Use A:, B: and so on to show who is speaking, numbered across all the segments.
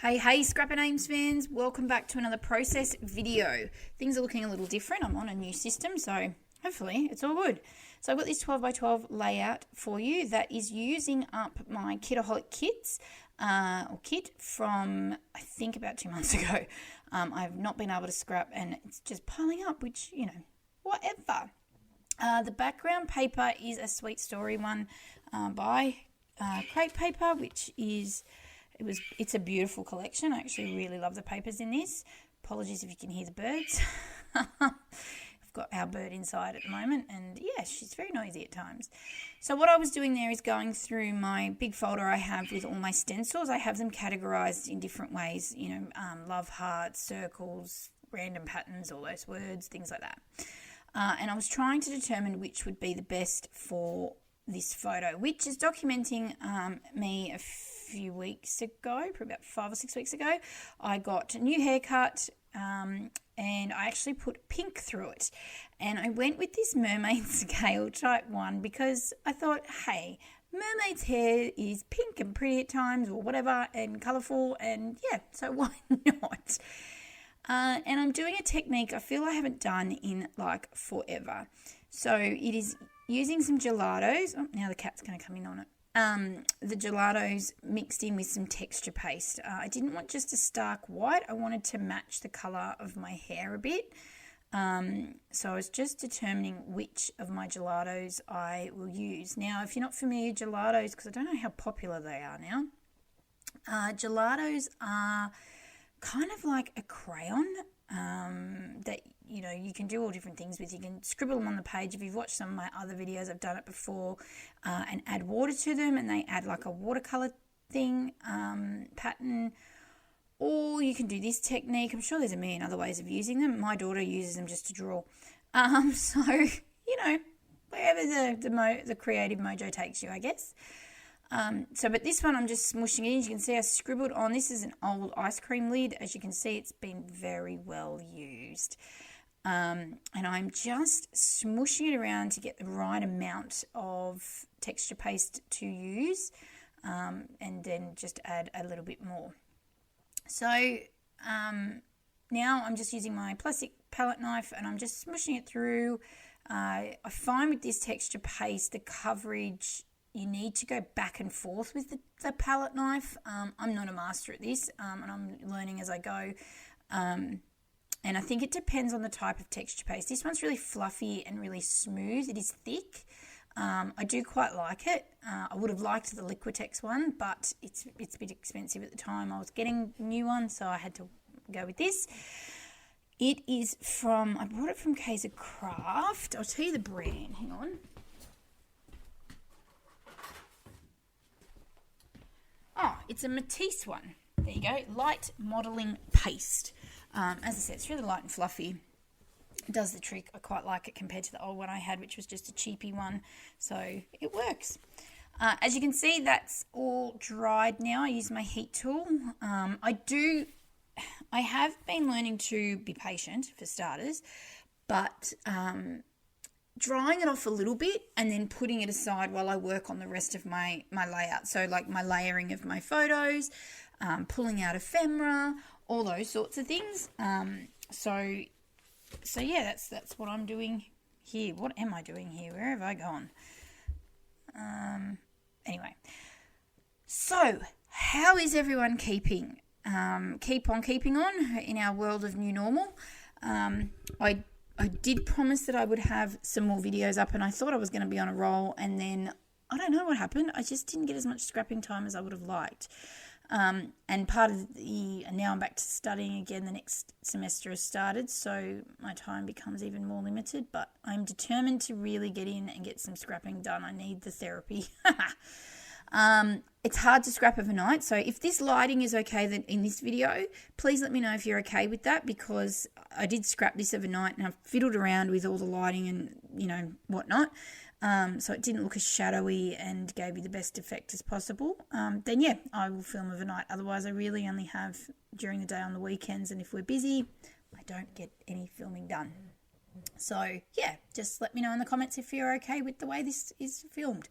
A: Hey, Scrapper Names fans, welcome back to another process video. Things are looking a little different. I'm on a new system, so hopefully it's all good. So I've got this 12 by 12 layout for you that is using up my Kitaholic kits, or kit from, I think, about 2 months ago. I've not been able to scrap and it's just piling up, which, whatever. The background paper is a Sweet Story one by Crepe Paper, which is... It's a beautiful collection. I actually really love the papers in this. Apologies if you can hear the birds. I've got our bird inside at the moment, and yeah, she's very noisy at times. So what I was doing there is going through my big folder I have with all my stencils. I have them categorized in different ways, love hearts, circles, random patterns, all those words, things like that. And I was trying to determine which would be the best for this photo, which is documenting me a few weeks ago, probably about 5 or 6 weeks ago. I got a new haircut and I actually put pink through it. And I went with this mermaid scale type 1 because I thought, hey, mermaid's hair is pink and pretty at times or whatever and colourful, and yeah, so why not? And I'm doing a technique I feel I haven't done in like forever. So it is using some gelatos. Oh, now the cat's going to come in on it. The gelatos mixed in with some texture paste. I didn't want just a stark white. I wanted to match the colour of my hair a bit. So I was just determining which of my gelatos I will use. Now, if you're not familiar, gelatos, because I don't know how popular they are now, gelatos are kind of like a crayon that you can do all different things with. You can scribble them on the page. If you've watched some of my other videos, I've done it before, and add water to them, and they add like a watercolor thing, pattern. Or you can do this technique. I'm sure there's a million other ways of using them. My daughter uses them just to draw. So wherever the creative mojo takes you, I guess. But this one I'm just smushing it in. As you can see, I scribbled on. This is an old ice cream lid. As you can see, it's been very well used. And I'm just smushing it around to get the right amount of texture paste to use, and then just add a little bit more. So now I'm just using my plastic palette knife and I'm just smushing it through. I find with this texture paste, the coverage, you need to go back and forth with the palette knife. I'm not a master at this, and I'm learning as I go. And I think it depends on the type of texture paste. This one's really fluffy and really smooth. It is thick. I do quite like it. I would have liked the Liquitex one, but it's a bit expensive at the time. I was getting a new one, so I had to go with this. It is I bought it from Kaiser Craft. I'll tell you the brand. Hang on. Oh, it's a Matisse one. There you go. Light modelling paste. As I said, it's really light and fluffy. It does the trick. I quite like it compared to the old one I had, which was just a cheapy one. So it works. As you can see, that's all dried now. I use my heat tool. I have been learning to be patient, for starters, but drying it off a little bit and then putting it aside while I work on the rest of my layout. So like my layering of my photos, pulling out ephemera, all those sorts of things. So yeah, that's what I'm doing here. What am I doing here? Where have I gone? Anyway, so how is everyone keeping? Keep on keeping on in our world of new normal. I did promise that I would have some more videos up, and I thought I was going to be on a roll, and then I don't know what happened. I just didn't get as much scrapping time as I would have liked. And part of now I'm back to studying again. The next semester has started, so my time becomes even more limited, but I'm determined to really get in and get some scrapping done. I need the therapy. It's hard to scrap overnight, so if this lighting is okay then in this video, please let me know if you're okay with that, because I did scrap this overnight and I've fiddled around with all the lighting and whatnot, so it didn't look as shadowy and gave you the best effect as possible. Then yeah, I will film overnight. Otherwise I really only have during the day on the weekends, and if we're busy I don't get any filming done. So yeah, just let me know in the comments if you're okay with the way this is filmed.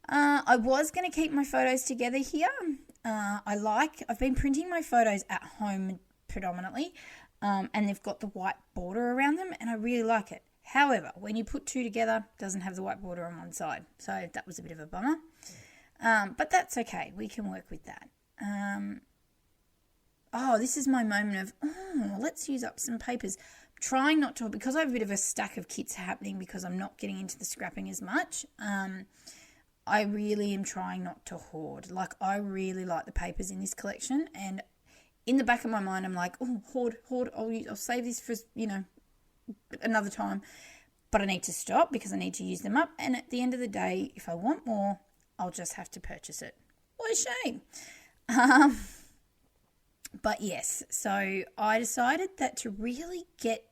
A: I was going to keep my photos together here, I've been printing my photos at home predominantly, and they've got the white border around them, and I really like it. However, when you put two together, it doesn't have the white border on one side. So that was a bit of a bummer. But that's okay. We can work with that. This is my moment of, let's use up some papers. Trying not to, because I have a bit of a stack of kits happening because I'm not getting into the scrapping as much. I really am trying not to hoard. Like, I really like the papers in this collection, and in the back of my mind, I'm like, hoard. I'll save this for, another time. But I need to stop because I need to use them up. And at the end of the day, if I want more, I'll just have to purchase it. What a shame. But yes, so I decided that to really get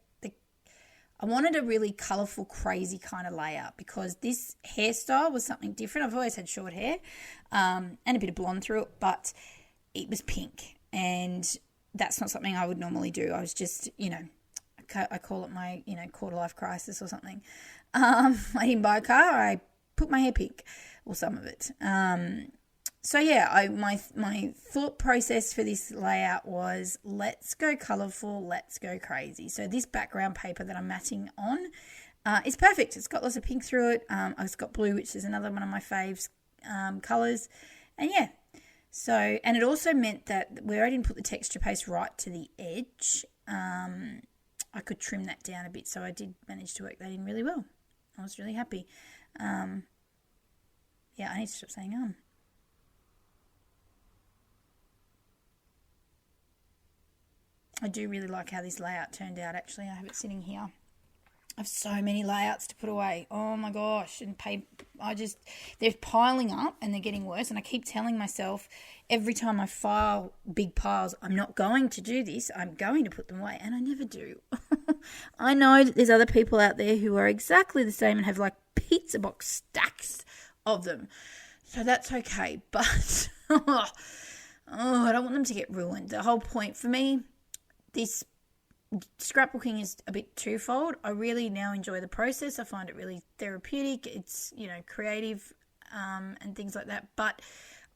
A: I wanted a really colourful, crazy kind of layout because this hairstyle was something different. I've always had short hair and a bit of blonde through it, but it was pink, and that's not something I would normally do. I was just, I call it my, quarter life crisis or something. I didn't buy a car. I put my hair pink, or some of it. My thought process for this layout was, let's go colourful, let's go crazy. So this background paper that I'm matting on is perfect. It's got lots of pink through it. It's got blue, which is another one of my faves colours. And yeah, so, and it also meant that where I didn't put the texture paste right to the edge, I could trim that down a bit. So I did manage to work that in really well. I was really happy. I need to stop saying I do really like how this layout turned out, actually. I have it sitting here. I have so many layouts to put away. Oh, my gosh. And they're piling up and they're getting worse. And I keep telling myself every time I file big piles, I'm not going to do this. I'm going to put them away. And I never do. I know that there's other people out there who are exactly the same and have like pizza box stacks of them. So that's okay. But I don't want them to get ruined. The whole point for me, this scrapbooking is a bit twofold. I really now enjoy the process. I find it really therapeutic. It's, creative and things like that. But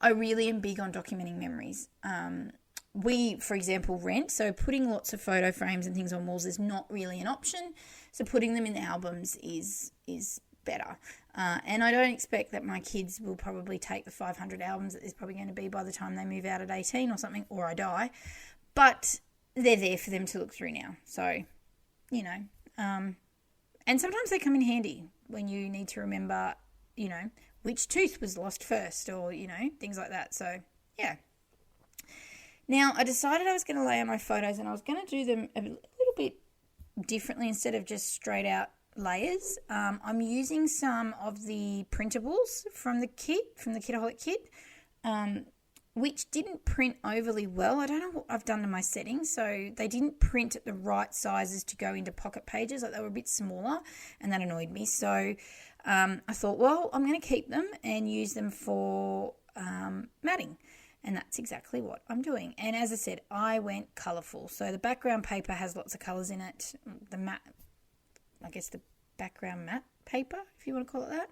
A: I really am big on documenting memories. We, for example, rent. So putting lots of photo frames and things on walls is not really an option. So putting them in the albums is better. And I don't expect that my kids will probably take the 500 albums that there's probably going to be by the time they move out at 18 or something, or I die. But they're there for them to look through now. So, and sometimes they come in handy when you need to remember, which tooth was lost first or, things like that. So, yeah. Now, I decided I was going to lay out my photos and I was going to do them a little bit differently instead of just straight out layers. I'm using some of the printables from the Kitaholic kit, which didn't print overly well. I don't know what I've done to my settings, so they didn't print at the right sizes to go into pocket pages. Like, they were a bit smaller, and that annoyed me. So I thought, well, I'm going to keep them and use them for matting, and that's exactly what I'm doing. And as I said, I went colourful. So the background paper has lots of colours in it. The background matte paper, if you want to call it that.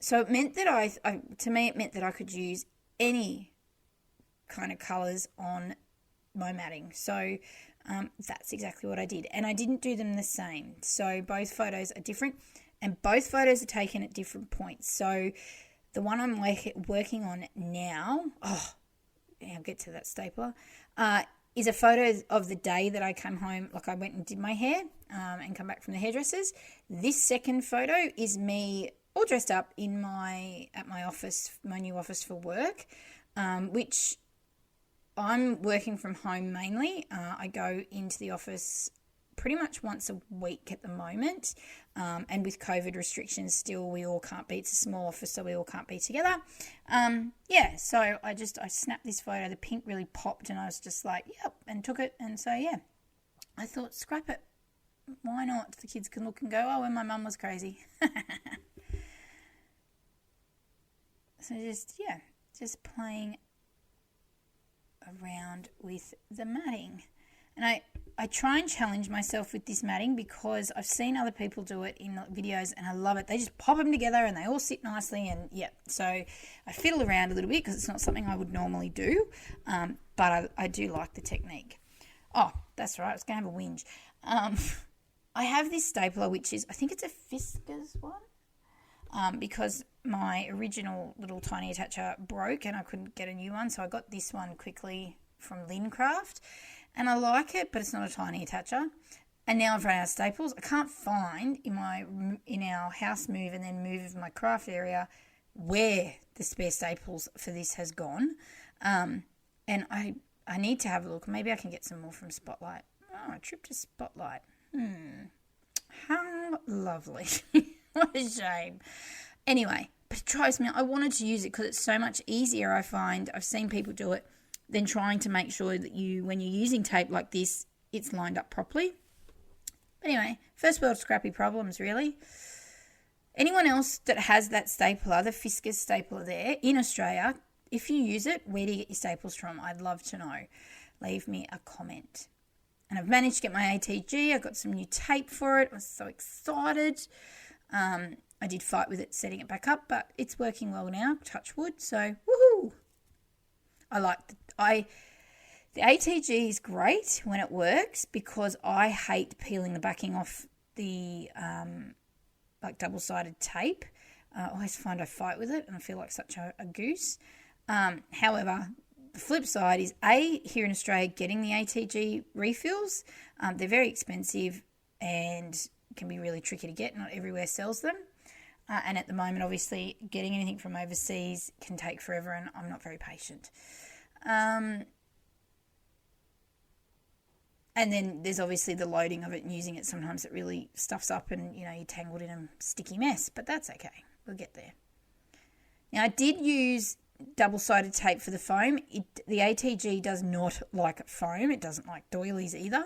A: So it meant that it meant that I could use any kind of colours on my matting. So that's exactly what I did. And I didn't do them the same. So both photos are different and both photos are taken at different points. So the one I'm working on now, I'll get to that stapler, is a photo of the day that I came home. Like, I went and did my hair and come back from the hairdressers. This second photo is me all dressed up at my office, my new office for work, which I'm working from home mainly. I go into the office pretty much once a week at the moment, and with COVID restrictions still, we all can't be, it's a small office, so we all can't be together. So I snapped this photo, the pink really popped, and I was just like, yep, and took it, and so yeah, I thought, scrap it. Why not? The kids can look and go, oh, and my mum was crazy. So just playing around with the matting. And I try and challenge myself with this matting because I've seen other people do it in videos and I love it. They just pop them together and they all sit nicely, and yeah. So I fiddle around a little bit because it's not something I would normally do, but I do like the technique. Oh, that's right. I was going to have a whinge. I have this stapler, which is, I think it's a Fiskars one, because my original little tiny attacher broke and I couldn't get a new one. So I got this one quickly from Lincraft, and I like it, but it's not a tiny attacher. And now I've run out of staples. I can't find in our house move and then move of my craft area where the spare staples for this has gone. And I need to have a look. Maybe I can get some more from Spotlight. Oh, a trip to Spotlight. How lovely. What a shame. Anyway, but it drives me. I wanted to use it because it's so much easier, I find. I've seen people do it than trying to make sure that when you're using tape like this, it's lined up properly. Anyway, first world scrappy problems, really. Anyone else that has that stapler, the Fiskars stapler there in Australia, if you use it, where do you get your staples from? I'd love to know. Leave me a comment. And I've managed to get my ATG. I got some new tape for it. I was so excited. I did fight with it setting it back up, but it's working well now, touch wood. So, woohoo! I like the ATG is great when it works because I hate peeling the backing off the like double-sided tape. I always find I fight with it and I feel like such a goose. However, the flip side is here in Australia, getting the ATG refills, they're very expensive and can be really tricky to get. Not everywhere sells them. And at the moment, obviously, getting anything from overseas can take forever and I'm not very patient. And then there's obviously the loading of it and using it. Sometimes it really stuffs up and, you're tangled in a sticky mess. But that's okay. We'll get there. Now, I did use double-sided tape for the foam. The ATG does not like foam. It doesn't like doilies either.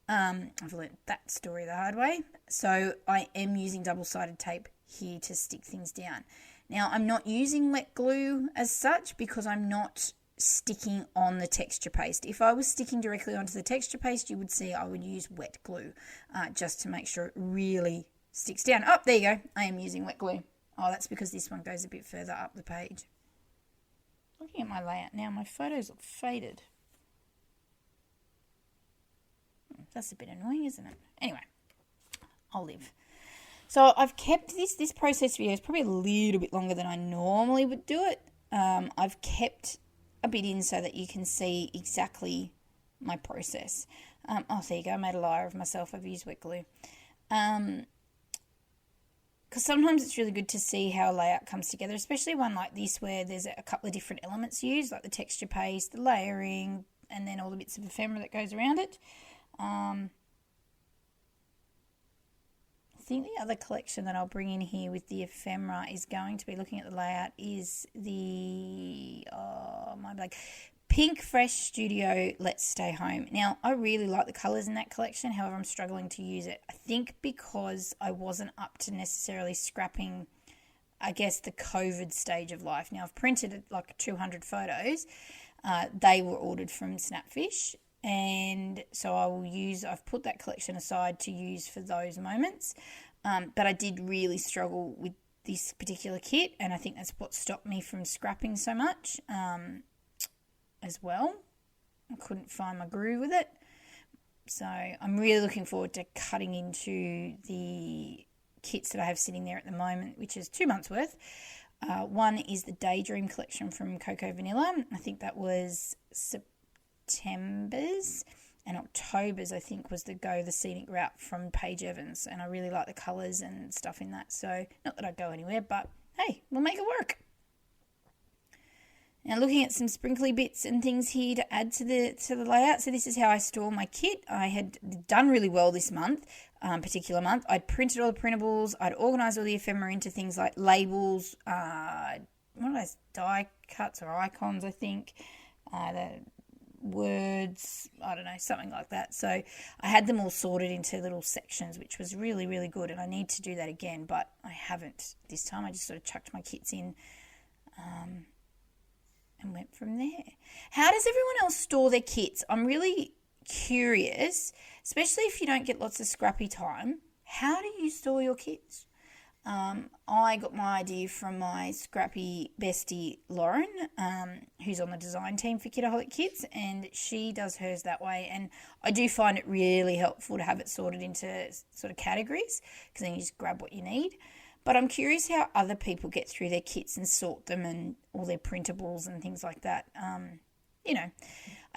A: I've learnt that story the hard way. So I am using double-sided tape here to stick things down. Now, I'm not using wet glue as such because I'm not sticking on the texture paste. If I was sticking directly onto the texture paste, you would see I would use wet glue just to make sure it really sticks down. Oh, there you go. I am using wet glue. Oh, that's because this one goes a bit further up the page. Looking at my layout now, my photos look faded. That's a bit annoying, isn't it? Anyway, I'll live. So I've kept this process video is probably a little bit longer than I normally would do it. I've kept a bit in so that you can see exactly my process. Oh, there you go. I made a liar of myself. I've used wet glue. Because sometimes it's really good to see how a layout comes together, especially one like this where there's a couple of different elements used, like the texture paste, the layering, and then all the bits of ephemera that goes around it. I think the other collection that I'll bring in here with the ephemera is going to be, looking at the layout, is the Pink Fresh Studio Let's Stay Home. Now, I really like the colours in that collection. However, I'm struggling to use it. I think because I wasn't up to necessarily scrapping, I guess, the COVID stage of life. Now, I've printed like 200 photos. They were ordered from Snapfish. And so I've put that collection aside to use for those moments. But I did really struggle with this particular kit. And I think that's what stopped me from scrapping so much as well. I couldn't find my groove with it. So I'm really looking forward to cutting into the kits that I have sitting there at the moment, which is 2 months worth. One is the Daydream collection from Cocoa Vanilla. I think that was September's, and October's I think was the Go the Scenic Route from Paige Evans, and I really like the colours and stuff in that. So not that I'd go anywhere, but hey, we'll make it work. Now, looking at some sprinkly bits and things here to add to the layout. So this is how I store my kit. I had done really well this particular month. I'd printed all the printables. I'd organised all the ephemera into things like labels, die cuts or icons, I think, the words, I don't know, something like that. So I had them all sorted into little sections, which was really, really good. And I need to do that again, but I haven't this time. I just sort of chucked my kits in and went from there. How does everyone else store their kits? I'm really curious, especially if you don't get lots of scrappy time, how do you store your kits? I got my idea from my scrappy bestie Lauren, who's on the design team for Kitaholic Kits, and she does hers that way. And I do find it really helpful to have it sorted into sort of categories, because then you just grab what you need. But I'm curious how other people get through their kits and sort them and all their printables and things like that. I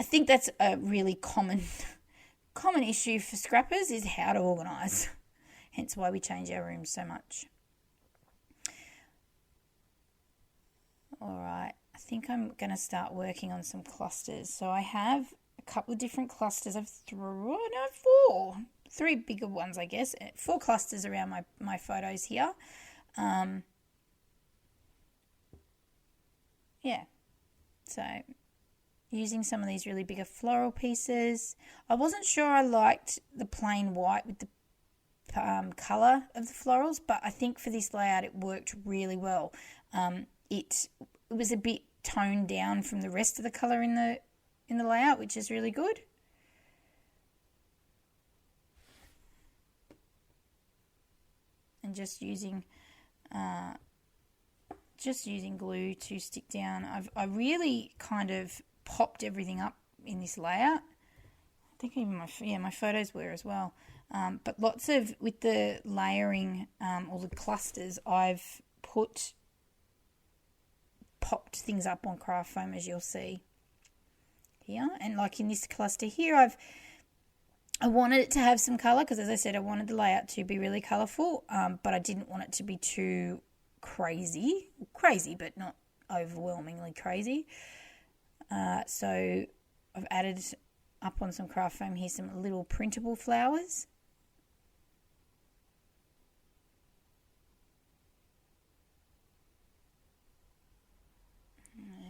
A: think that's a really common issue for scrappers, is how to organise. Hence why we change our rooms so much. All right, I think I'm going to start working on some clusters. So I have a couple of different clusters. I've four. Three bigger ones, I guess. 4 clusters around my photos here. So using some of these really bigger floral pieces. I wasn't sure I liked the plain white with the colour of the florals, but I think for this layout it worked really well. It was a bit toned down from the rest of the colour in the layout, which is really good. And just using glue to stick down. I really kind of popped everything up in this layout. I think even my photos were as well. But lots of, with the layering or the clusters, I've popped things up on craft foam, as you'll see here. And like in this cluster here, I wanted it to have some colour, because as I said, I wanted the layout to be really colourful, but I didn't want it to be too crazy, but not overwhelmingly crazy. So I've added up on some craft foam here some little printable flowers.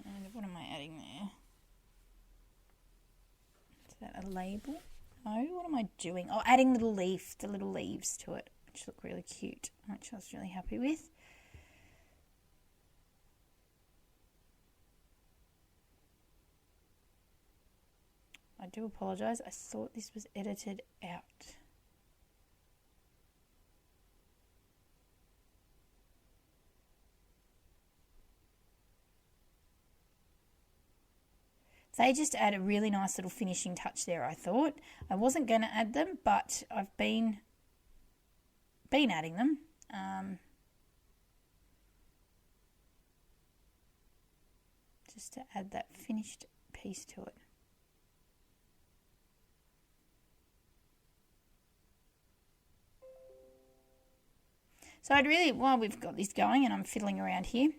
A: And what am I adding there? Is that a label? No, what am I doing? Oh, adding the little leaves to it, which look really cute, which I was really happy with. I do apologise. I thought this was edited out. They just add a really nice little finishing touch there, I thought. I wasn't going to add them, but I've been adding them. Just to add that finished piece to it. So while we've got this going and I'm fiddling around here,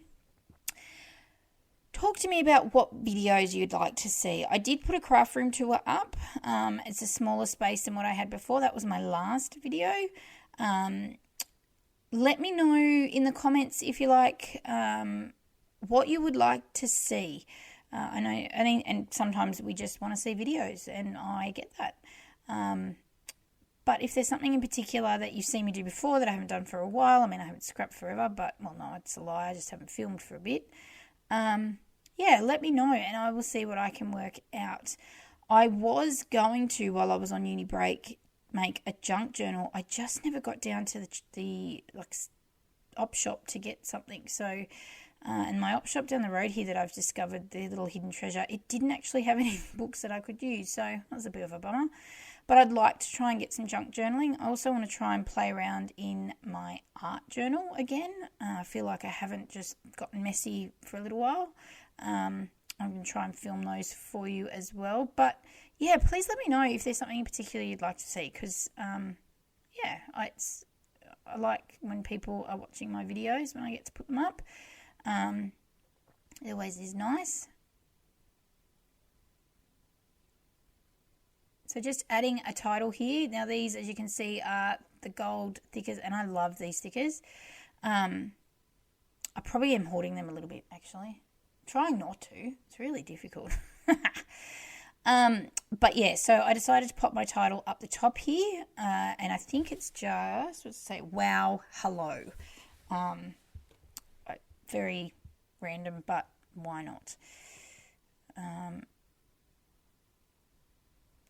A: talk to me about what videos you'd like to see. I did put a craft room tour up. It's a smaller space than what I had before. That was my last video. Let me know in the comments if you like what you would like to see. I know, and sometimes we just want to see videos, and I get that. But if there's something in particular that you've seen me do before that I haven't done for a while, I mean, I haven't scrapped forever, but, well, no, it's a lie. I just haven't filmed for a bit. Let me know, and I will see what I can work out. I was going to, while I was on uni break, make a junk journal. I just never got down to the op shop to get something. So, and my op shop down the road here that I've discovered, the little hidden treasure, it didn't actually have any books that I could use. So that was a bit of a bummer. But I'd like to try and get some junk journaling. I also want to try and play around in my art journal again. I feel like I haven't just gotten messy for a little while. I'm going to try and film those for you as well. But, yeah, please let me know if there's something in particular you'd like to see. Because, I like when people are watching my videos when I get to put them up. It always is nice. So just adding a title here. Now these, as you can see, are the gold stickers, and I love these stickers. I probably am hoarding them a little bit, actually. Trying not to. It's really difficult. But yeah, so I decided to pop my title up the top here, and I think it's just, let's say, wow, hello. Very random, but why not?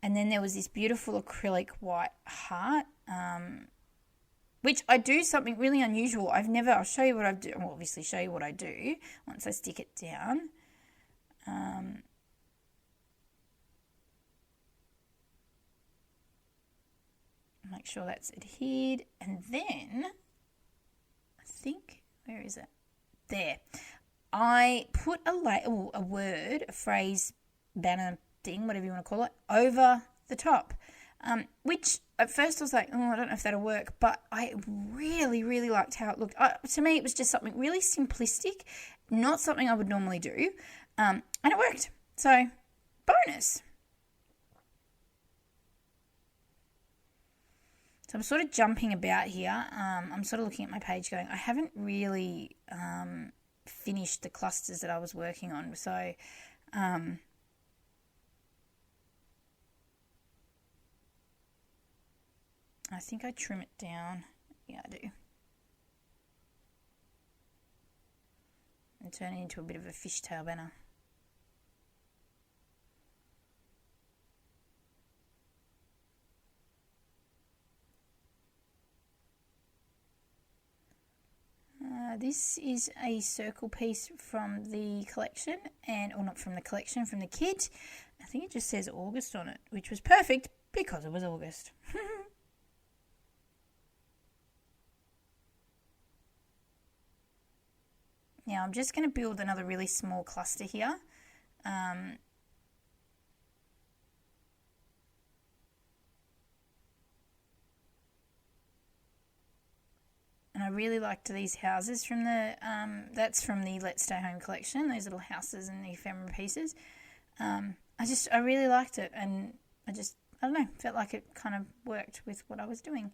A: And then there was this beautiful acrylic white heart, which I do something really unusual. I'll show you what I do. I'll obviously show you what I do once I stick it down. Make sure that's adhered. And then, I think, where is it? There. I put a word, a phrase, banner thing, whatever you want to call it, over the top. Which at first I was like, I don't know if that'll work, but I really, really liked how it looked. To me, it was just something really simplistic, not something I would normally do, and it worked. So, bonus. So I'm sort of jumping about here. I'm sort of looking at my page going, I haven't really finished the clusters that I was working on. So, I think I trim it down. Yeah, I do. And turn it into a bit of a fishtail banner. This is a circle piece from the collection, or not from the collection, from the kit. I think it just says August on it, which was perfect because it was August. Now I'm just going to build another really small cluster here. And I really liked these houses from that's from the Let's Stay Home collection, those little houses and the ephemera pieces. I really liked it, and I don't know, felt like it kind of worked with what I was doing.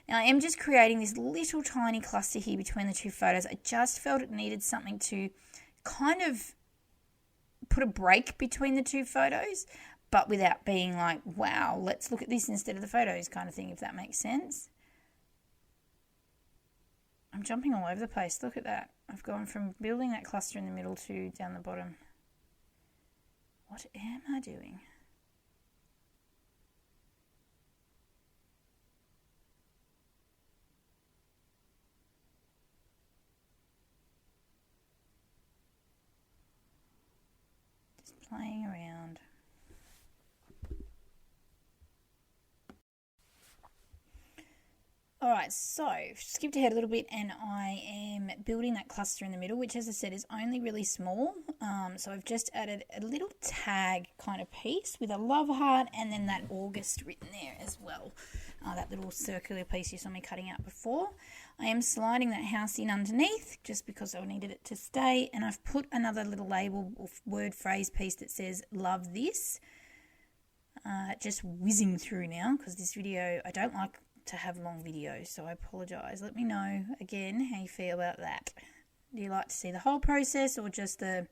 A: Now I am just creating this little tiny cluster here between the two photos. I just felt it needed something to kind of put a break between the two photos, but without being like, wow, let's look at this instead of the photos kind of thing, if that makes sense. I'm jumping all over the place. Look at that. I've gone from building that cluster in the middle to down the bottom. What am I doing? Just playing around. Alright, so skipped ahead a little bit, and I am building that cluster in the middle, which, as I said, is only really small. So I've just added a little tag kind of piece with a love heart, and then that August written there as well. That little circular piece you saw me cutting out before. I am sliding that house in underneath just because I needed it to stay, and I've put another little label or word phrase piece that says love this. Just whizzing through now because this video, I don't like to have long videos, so I apologise. Let me know again how you feel about that. Do you like to see the whole process or just the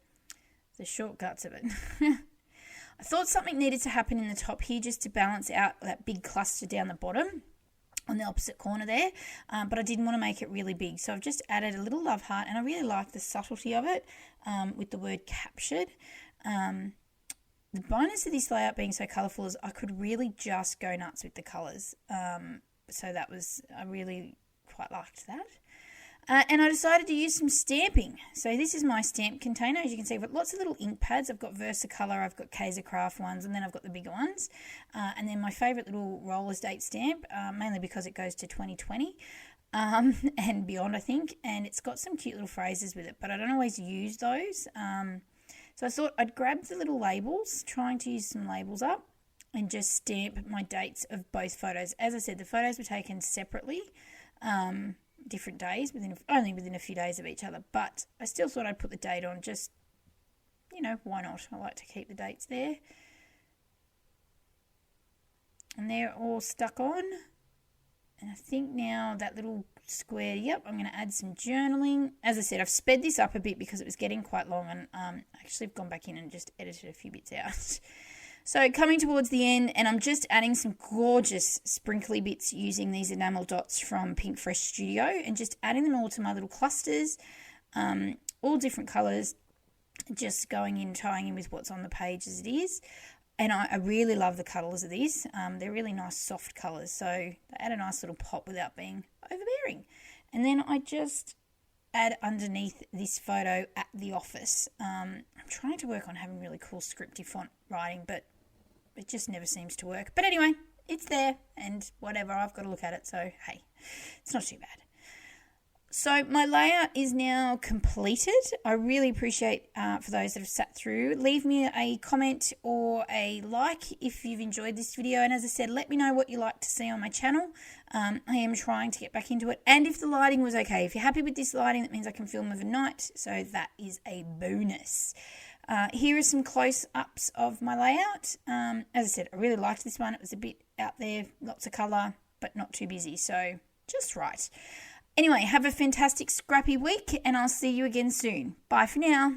A: shortcuts of it? I thought something needed to happen in the top here just to balance out that big cluster down the bottom on the opposite corner there, but I didn't want to make it really big, so I've just added a little love heart, and I really like the subtlety of it with the word captured. The bonus of this layout being so colourful is I could really just go nuts with the colours. So I really quite liked that. And I decided to use some stamping. So this is my stamp container. As you can see, I've got lots of little ink pads. I've got Versacolor, I've got Kaiser Craft ones, and then I've got the bigger ones. And then my favourite little Rollers Date stamp, mainly because it goes to 2020 and beyond, I think. And it's got some cute little phrases with it, but I don't always use those. So I thought I'd grab the little labels, trying to use some labels up, and just stamp my dates of both photos. As I said, the photos were taken separately, different days, only within a few days of each other. But I still thought I'd put the date on, just, why not? I like to keep the dates there. And they're all stuck on. And I think now that little square, I'm going to add some journaling. As I said, I've sped this up a bit because it was getting quite long, and actually I've gone back in and just edited a few bits out. So coming towards the end, and I'm just adding some gorgeous sprinkly bits using these enamel dots from Pink Fresh Studio, and just adding them all to my little clusters, all different colours, just going in, tying in with what's on the page as it is. And I really love the colours of these. They're really nice soft colours, so they add a nice little pop without being overbearing. And then I just add underneath this photo at the office. I'm trying to work on having really cool scripty font writing, but it just never seems to work. But anyway, it's there, and whatever, I've got to look at it, so hey, it's not too bad. So my layout is now completed. I really appreciate for those that have sat through. Leave me a comment or a like if you've enjoyed this video. And as I said, let me know what you like to see on my channel. I am trying to get back into it. And if the lighting was okay, if you're happy with this lighting, that means I can film overnight. So that is a bonus. Here are some close-ups of my layout. As I said, I really liked this one. It was a bit out there, lots of colour, but not too busy. So just right. Anyway, have a fantastic scrappy week, and I'll see you again soon. Bye for now.